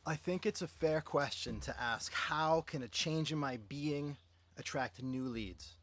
I think it's a fair question to ask, how can a change in my being attract new leads?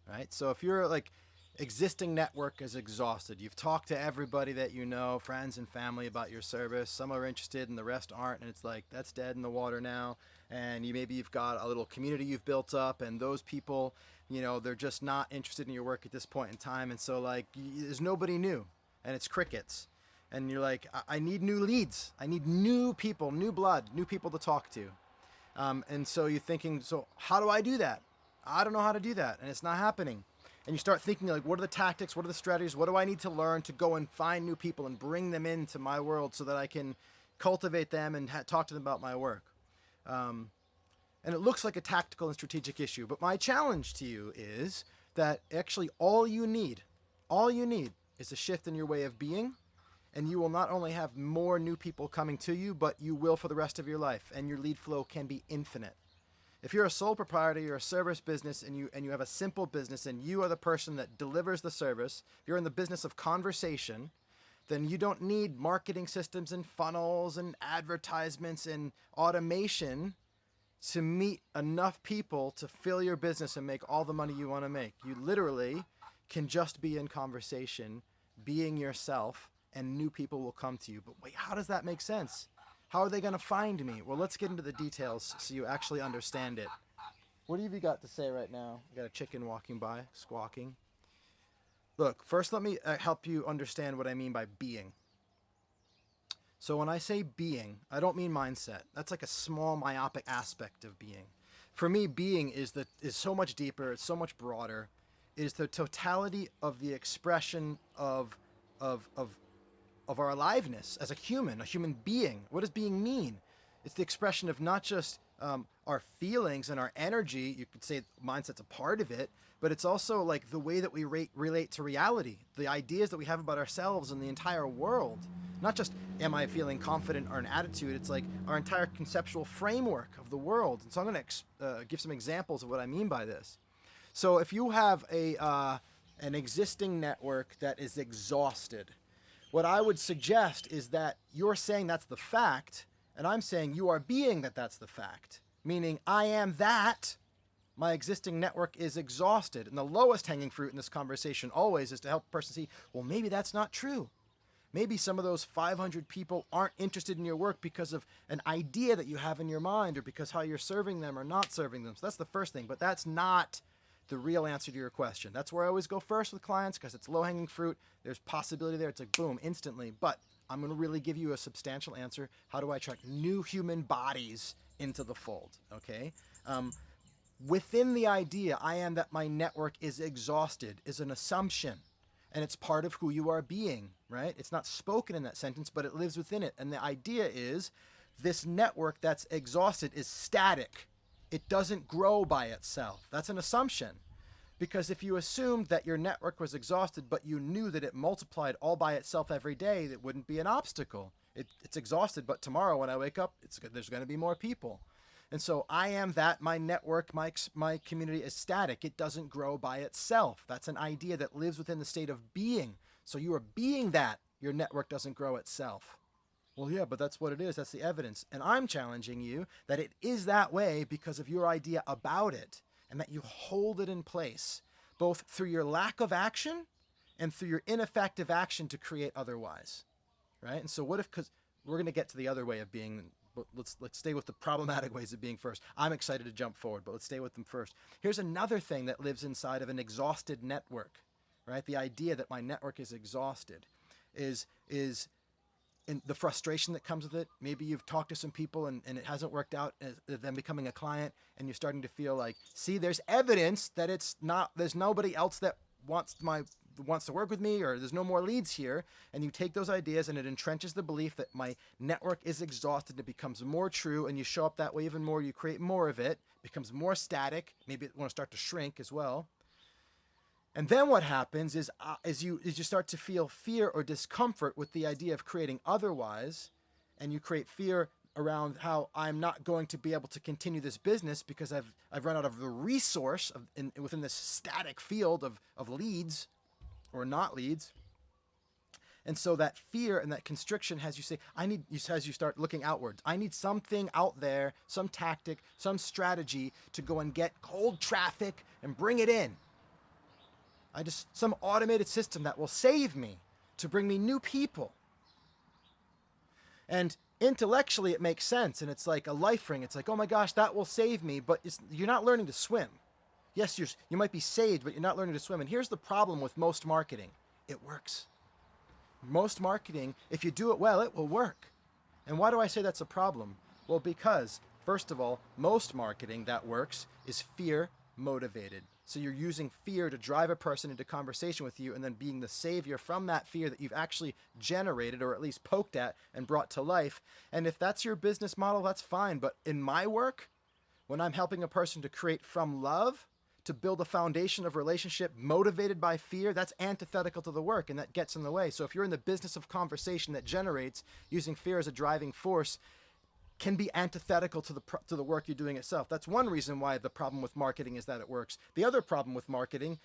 Right? So if you're like existing network is exhausted, you've talked to everybody that you know, friends and family about your service, some are interested and the rest aren't, and it's like that's dead in the water now. And you've got a little community you've built up, and those people, they're just not interested in your work at this point in time, and so like there's nobody new, and it's crickets. And you're like, I need new leads. I need new people, new blood, new people to talk to. And so you're thinking, so how do I do that? I don't know how to do that, and it's not happening. And you start thinking like, what are the tactics? What are the strategies? What do I need to learn to go and find new people and bring them into my world so that I can cultivate them and talk to them about my work? Um, and it looks like a tactical and strategic issue, but my challenge to you is that actually all you need is a shift in your way of being, and you will not only have more new people coming to you, but you will for the rest of your life, and your lead flow can be infinite. If you're a sole proprietor, you're a service business, and you have a simple business, and you are the person that delivers the service, if you're in the business of conversation, then you don't need marketing systems and funnels and advertisements and automation to meet enough people to fill your business and make all the money you want to make. You literally can just be in conversation, being yourself, and new people will come to you. But wait, how does that make sense? How are they going to find me? Well, let's get into the details so you actually understand it. What have you got to say right now? You got a chicken walking by, squawking. Look, first let me help you understand what I mean by being. So when I say being, I don't mean mindset. That's like a small myopic aspect of being. For me, being is so much deeper. It's so much broader. It is the totality of the expression of of of our aliveness as a human being. What does being mean? It's the expression of not just our feelings and our energy. You could say mindset's a part of it, but it's also like the way that we relate to reality, the ideas that we have about ourselves and the entire world. Not just am I feeling confident or an attitude, it's like our entire conceptual framework of the world. And so I'm going to give some examples of what I mean by this. So if you have an existing network that is exhausted, what I would suggest is that you're saying that's the fact, and I'm saying you are being that that's the fact. Meaning, I am that. My existing network is exhausted. And the lowest hanging fruit in this conversation always is to help a person see, well, maybe that's not true. Maybe some of those 500 people aren't interested in your work because of an idea that you have in your mind or because how you're serving them or not serving them. So that's the first thing, but that's not the real answer to your question. That's where I always go first with clients because it's low-hanging fruit. There's possibility there. It's like boom, instantly. But I'm going to really give you a substantial answer. How do I attract new human bodies into the fold? Okay. Within the idea, I am that my network is exhausted, is an assumption. And it's part of who you are being, right? It's not spoken in that sentence, but it lives within it. And the idea is this network that's exhausted is static. It doesn't grow by itself. That's an assumption. Because if you assumed that your network was exhausted, but you knew that it multiplied all by itself every day, that wouldn't be an obstacle. It's exhausted, but tomorrow when I wake up, there's going to be more people. And so I am that. My network, my community is static. It doesn't grow by itself. That's an idea that lives within the state of being. So you are being that. Your network doesn't grow itself. Well, yeah, but that's what it is. That's the evidence. And I'm challenging you that it is that way because of your idea about it and that you hold it in place, both through your lack of action and through your ineffective action to create otherwise, right? And so what if, because we're going to get to the other way of being, but let's stay with the problematic ways of being first. I'm excited to jump forward, but let's stay with them first. Here's another thing that lives inside of an exhausted network, right? The idea that my network is exhausted is and the frustration that comes with it. Maybe you've talked to some people and it hasn't worked out as them becoming a client, and you're starting to feel like, see, there's evidence that there's nobody else that wants to work with me, or there's no more leads here. And you take those ideas and it entrenches the belief that my network is exhausted. It becomes more true, and you show up that way even more. You create more of it, becomes more static. Maybe it want to start to shrink as well. And then what happens is you start to feel fear or discomfort with the idea of creating otherwise, and you create fear around how I'm not going to be able to continue this business because I've run out of the resource within this static field of leads or not leads. And so that fear and that constriction has you say, as you start looking outwards, I need something out there, some tactic, some strategy to go and get cold traffic and bring it in. Some automated system that will save me, to bring me new people. And intellectually it makes sense, and it's like a life ring. It's like, oh my gosh, that will save me, but you're not learning to swim. Yes, you might be saved, but you're not learning to swim. And here's the problem with most marketing. It works. Most marketing, if you do it well, it will work. And why do I say that's a problem? Well, because, first of all, most marketing that works is fear motivated. So you're using fear to drive a person into conversation with you, and then being the savior from that fear that you've actually generated, or at least poked at and brought to life. And if that's your business model, that's fine. But in my work, when I'm helping a person to create from love, to build a foundation of relationship motivated by fear, that's antithetical to the work, and that gets in the way. So if you're in the business of conversation that generates using fear as a driving force, can be antithetical to the work you're doing itself. That's one reason why the problem with marketing is that it works. The other problem with marketing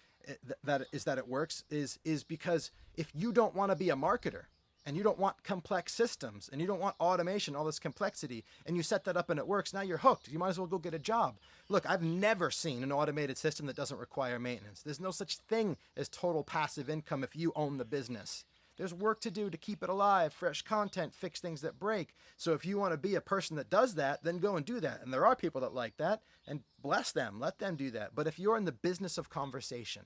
that it works is because if you don't want to be a marketer, and you don't want complex systems, and you don't want automation, all this complexity, and you set that up and it works, now you're hooked. You might as well go get a job. Look, I've never seen an automated system that doesn't require maintenance. There's no such thing as total passive income if you own the business. There's work to do to keep it alive, fresh content, fix things that break. So if you want to be a person that does that, then go and do that. And there are people that like that, and bless them, let them do that. But if you're in the business of conversation,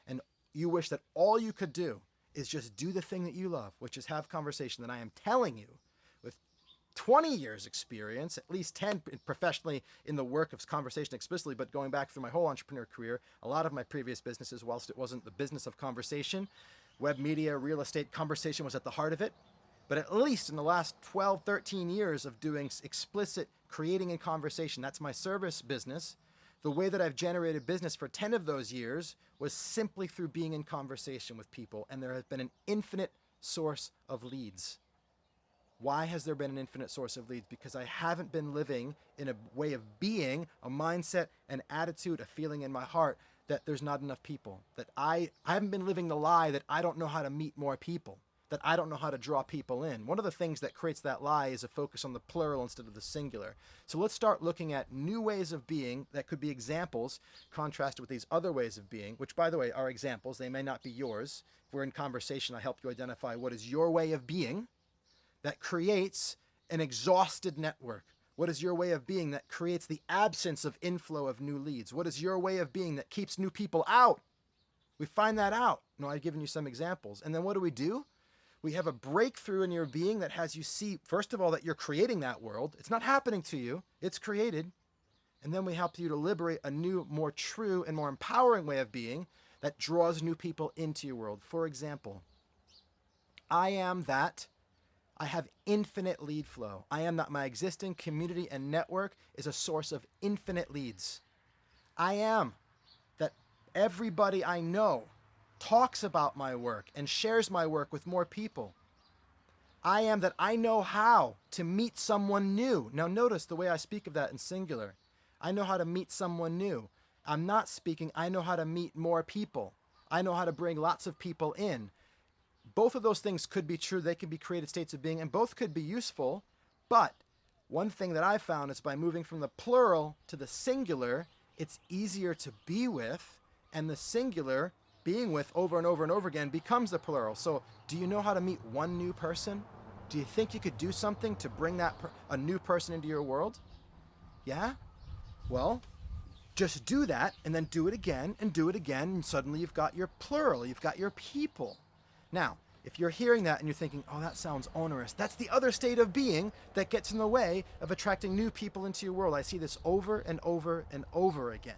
and you wish that all you could do is just do the thing that you love, which is have conversation, then I am telling you, with 20 years experience, at least 10 professionally in the work of conversation explicitly, but going back through my whole entrepreneur career, a lot of my previous businesses, whilst it wasn't the business of conversation, web media, real estate, conversation was at the heart of it. But at least in the last 12, 13 years of doing explicit creating and conversation, that's my service business. The way that I've generated business for 10 of those years was simply through being in conversation with people, and there has been an infinite source of leads. Why has there been an infinite source of leads? Because I haven't been living in a way of being, a mindset, an attitude, a feeling in my heart that there's not enough people. That I haven't been living the lie that I don't know how to meet more people, that I don't know how to draw people in. One of the things that creates that lie is a focus on the plural instead of the singular. So let's start looking at new ways of being that could be examples contrasted with these other ways of being, which, by the way, are examples. They may not be yours. If we're in conversation, I help you identify what is your way of being that creates an exhausted network. What is your way of being that creates the absence of inflow of new leads? What is your way of being that keeps new people out? We find that out. No, I've given you some examples. And then what do? We have a breakthrough in your being that has you see, first of all, that you're creating that world. It's not happening to you. It's created. And then we help you to liberate a new, more true and more empowering way of being that draws new people into your world. For example, I am that I have infinite lead flow. I am that my existing community and network is a source of infinite leads. I am that everybody I know talks about my work and shares my work with more people. I am that I know how to meet someone new. Now notice the way I speak of that in singular. I know how to meet someone new. I'm not speaking, I know how to meet more people. I know how to bring lots of people in. Both of those things could be true. They could be created states of being, and both could be useful. But one thing that I found is by moving from the plural to the singular, it's easier to be with, and the singular, being with over and over and over again, becomes the plural. So do you know how to meet one new person? Do you think you could do something to bring a new person into your world? Yeah? Well, just do that, and then do it again, and suddenly you've got your plural, you've got your people. Now, if you're hearing that and you're thinking, oh, that sounds onerous, that's the other state of being that gets in the way of attracting new people into your world. I see this over and over and over again.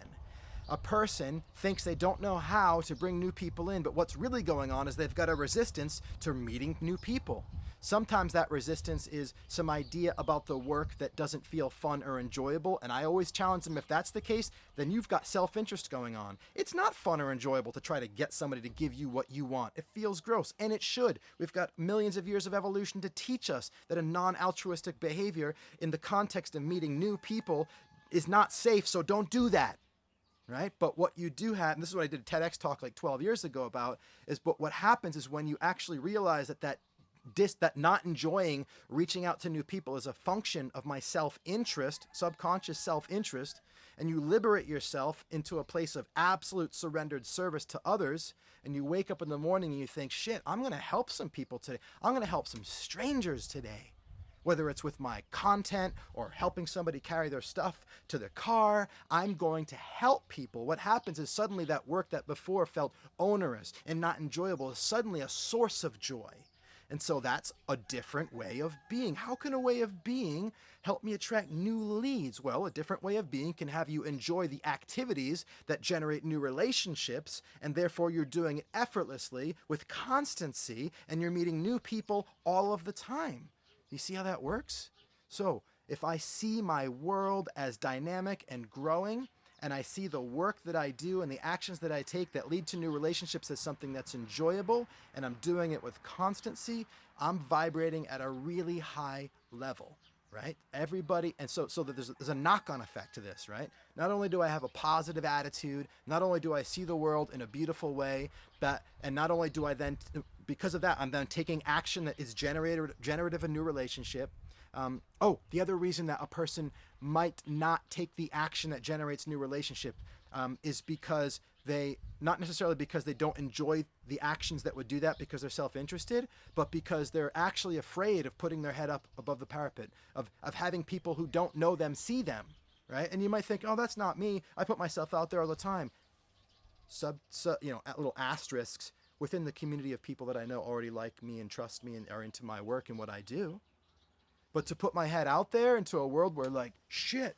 A person thinks they don't know how to bring new people in, but what's really going on is they've got a resistance to meeting new people. Sometimes that resistance is some idea about the work that doesn't feel fun or enjoyable, and I always challenge them, if that's the case, then you've got self-interest going on. It's not fun or enjoyable to try to get somebody to give you what you want. It feels gross, and it should. We've got millions of years of evolution to teach us that a non-altruistic behavior in the context of meeting new people is not safe, so don't do that. right? But what you do have, and this is what I did a TEDx talk like 12 years ago about, is but what happens is when you actually realize that not enjoying reaching out to new people is a function of my self-interest, subconscious self-interest, and you liberate yourself into a place of absolute surrendered service to others, and you wake up in the morning and you think, shit, I'm going to help some people today. I'm going to help some strangers today. Whether it's with my content or helping somebody carry their stuff to their car, I'm going to help people. What happens is suddenly that work that before felt onerous and not enjoyable is suddenly a source of joy. And so that's a different way of being. How can a way of being help me attract new leads? Well, a different way of being can have you enjoy the activities that generate new relationships, and therefore you're doing it effortlessly with constancy, and you're meeting new people all of the time. You see how that works? So if I see my world as dynamic and growing, and I see the work that I do and the actions that I take that lead to new relationships as something that's enjoyable, and I'm doing it with constancy, I'm vibrating at a really high level, right? Everybody, and so there's a knock-on effect to this, right? Not only do I have a positive attitude, not only do I see the world in a beautiful way, and not only do I then, because of that, I'm then taking action that is generative a new relationship. The other reason that a person might not take the action that generates new relationship is because not necessarily because they don't enjoy the actions that would do that because they're self-interested, but because they're actually afraid of putting their head up above the parapet, of having people who don't know them see them, right? And you might think, oh, that's not me. I put myself out there all the time. Little asterisks within the community of people that I know already like me and trust me and are into my work and what I do. But to put my head out there into a world where, like, shit,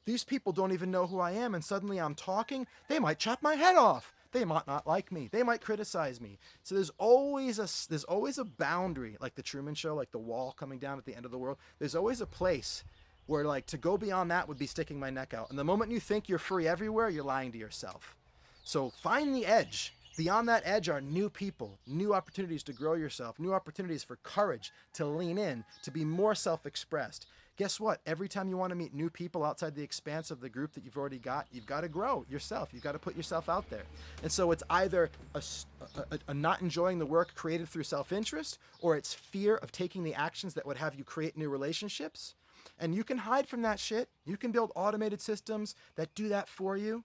these people don't even know who I am, and suddenly I'm talking, they might chop my head off. They might not like me. They might criticize me. So there's always a boundary, like the Truman Show, like the wall coming down at the end of the world. There's always a place where, like, to go beyond that would be sticking my neck out. And the moment you think you're free everywhere, you're lying to yourself. So find the edge. Beyond that edge are new people, new opportunities to grow yourself, new opportunities for courage, to lean in, to be more self-expressed. Guess what? Every time you want to meet new people outside the expanse of the group that you've already got, you've got to grow yourself. You've got to put yourself out there. And so it's either a not enjoying the work created through self-interest, or it's fear of taking the actions that would have you create new relationships. And you can hide from that shit. You can build automated systems that do that for you.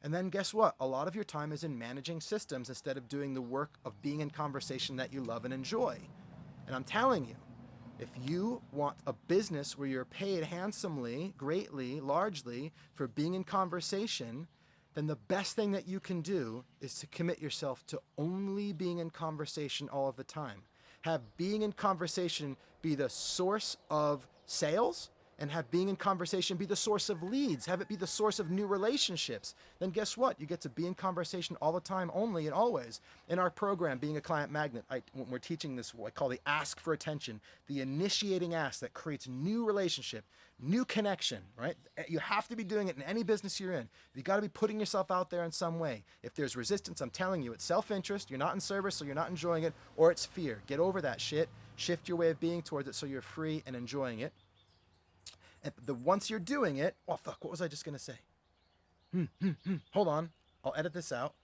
And then guess what? A lot of your time is in managing systems instead of doing the work of being in conversation that you love and enjoy. And I'm telling you, if you want a business where you're paid handsomely, greatly, largely for being in conversation, then the best thing that you can do is to commit yourself to only being in conversation all of the time. Have being in conversation be the source of sales, and have being in conversation be the source of leads, have it be the source of new relationships. Then guess what? You get to be in conversation all the time, only and always. In our program, Being a Client Magnet, when we're teaching this, what I call the ask for attention, the initiating ask that creates new relationship, new connection, right? You have to be doing it in any business you're in. You got to be putting yourself out there in some way. If there's resistance, I'm telling you, it's self-interest, you're not in service, so you're not enjoying it, or it's fear. Get over that shit, shift your way of being towards it so you're free and enjoying it. And once you're doing it, oh fuck, what was I just gonna say? Hold on, I'll edit this out.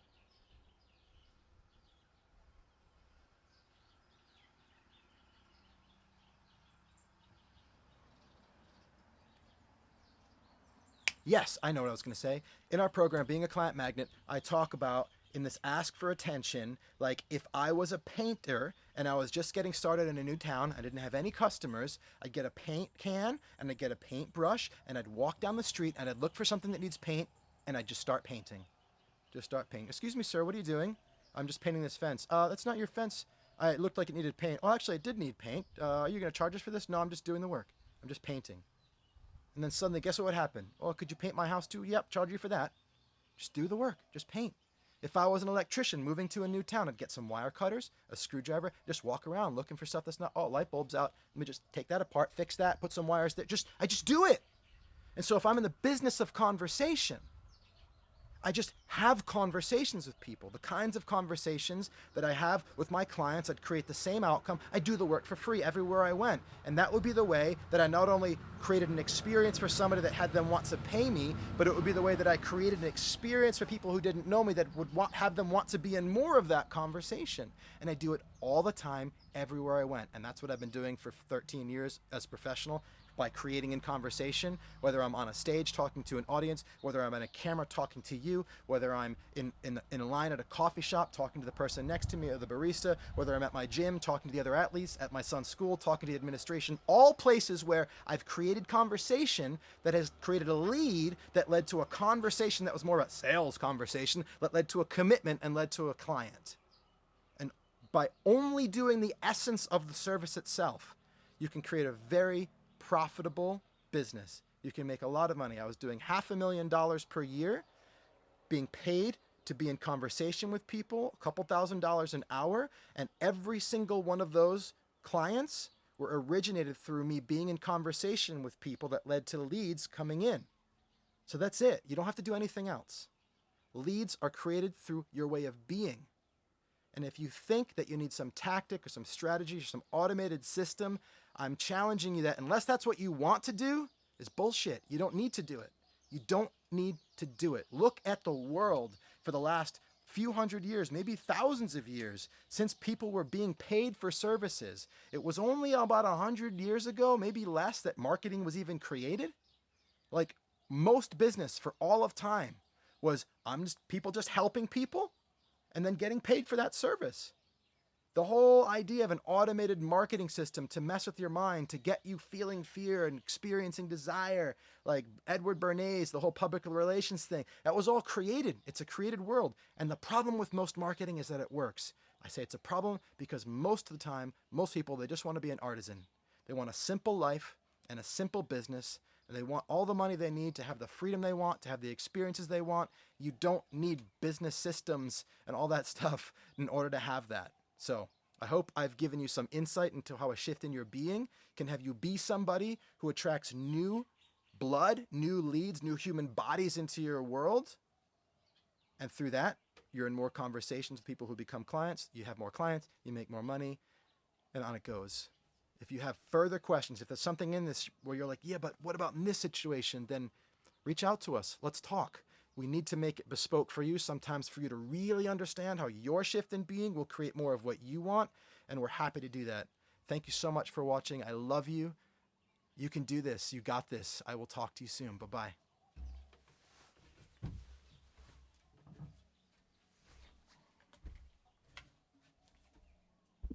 Yes, I know what I was gonna say. In our program, Being a Client Magnet, I talk about in this ask for attention, like if I was a painter and I was just getting started in a new town, I didn't have any customers, I'd get a paint can and I'd get a paintbrush and I'd walk down the street and I'd look for something that needs paint and I'd just start painting. Just start painting. Excuse me, sir, what are you doing? I'm just painting this fence. That's not your fence. It looked like it needed paint. Oh, actually, it did need paint. Are you going to charge us for this? No, I'm just doing the work. I'm just painting. And then suddenly, guess what would happen? Oh, could you paint my house too? Yep, charge you for that. Just do the work. Just paint. If I was an electrician moving to a new town, I'd get some wire cutters, a screwdriver, just walk around looking for stuff that's not, oh, light bulb's out. Let me just take that apart, fix that, put some wires there. I just do it. And so if I'm in the business of conversation, I just have conversations with people. The kinds of conversations that I have with my clients that create the same outcome. I do the work for free everywhere I went. And that would be the way that I not only created an experience for somebody that had them want to pay me, but it would be the way that I created an experience for people who didn't know me that would have them want to be in more of that conversation. And I do it all the time, everywhere I went. And that's what I've been doing for 13 years as a professional, by creating in conversation, whether I'm on a stage talking to an audience, whether I'm on a camera talking to you, whether I'm in a line at a coffee shop talking to the person next to me or the barista, whether I'm at my gym talking to the other athletes, at my son's school talking to the administration, all places where I've created conversation that has created a lead that led to a conversation that was more of a sales conversation that led to a commitment and led to a client. And by only doing the essence of the service itself, you can create a very profitable business. You can make a lot of money. I was doing $500,000 per year, being paid to be in conversation with people, a couple $1,000s an hour, and every single one of those clients were originated through me being in conversation with people that led to leads coming in. So that's it. You don't have to do anything else. Leads are created through your way of being. And if you think that you need some tactic or some strategy or some automated system, I'm challenging you that unless that's what you want to do, is bullshit. You don't need to do it. You don't need to do it. Look at the world for the last few hundred years, maybe thousands of years, since people were being paid for services. It was only about 100 years ago, maybe less, that marketing was even created. Like most business for all of time was people just helping people and then getting paid for that service. The whole idea of an automated marketing system to mess with your mind, to get you feeling fear and experiencing desire, like Edward Bernays, the whole public relations thing, that was all created. It's a created world. And the problem with most marketing is that it works. I say it's a problem because most of the time, most people, they just want to be an artisan. They want a simple life and a simple business, and they want all the money they need to have the freedom they want, to have the experiences they want. You don't need business systems and all that stuff in order to have that. So I hope I've given you some insight into how a shift in your being can have you be somebody who attracts new blood, new leads, new human bodies into your world. And through that, you're in more conversations with people who become clients. You have more clients, you make more money, and on it goes. If you have further questions, if there's something in this where you're like, yeah, but what about in this situation? Then reach out to us. Let's talk. We need to make it bespoke for you, sometimes for you to really understand how your shift in being will create more of what you want, and we're happy to do that. Thank you so much for watching. I love you. You can do this. You got this. I will talk to you soon. Bye-bye.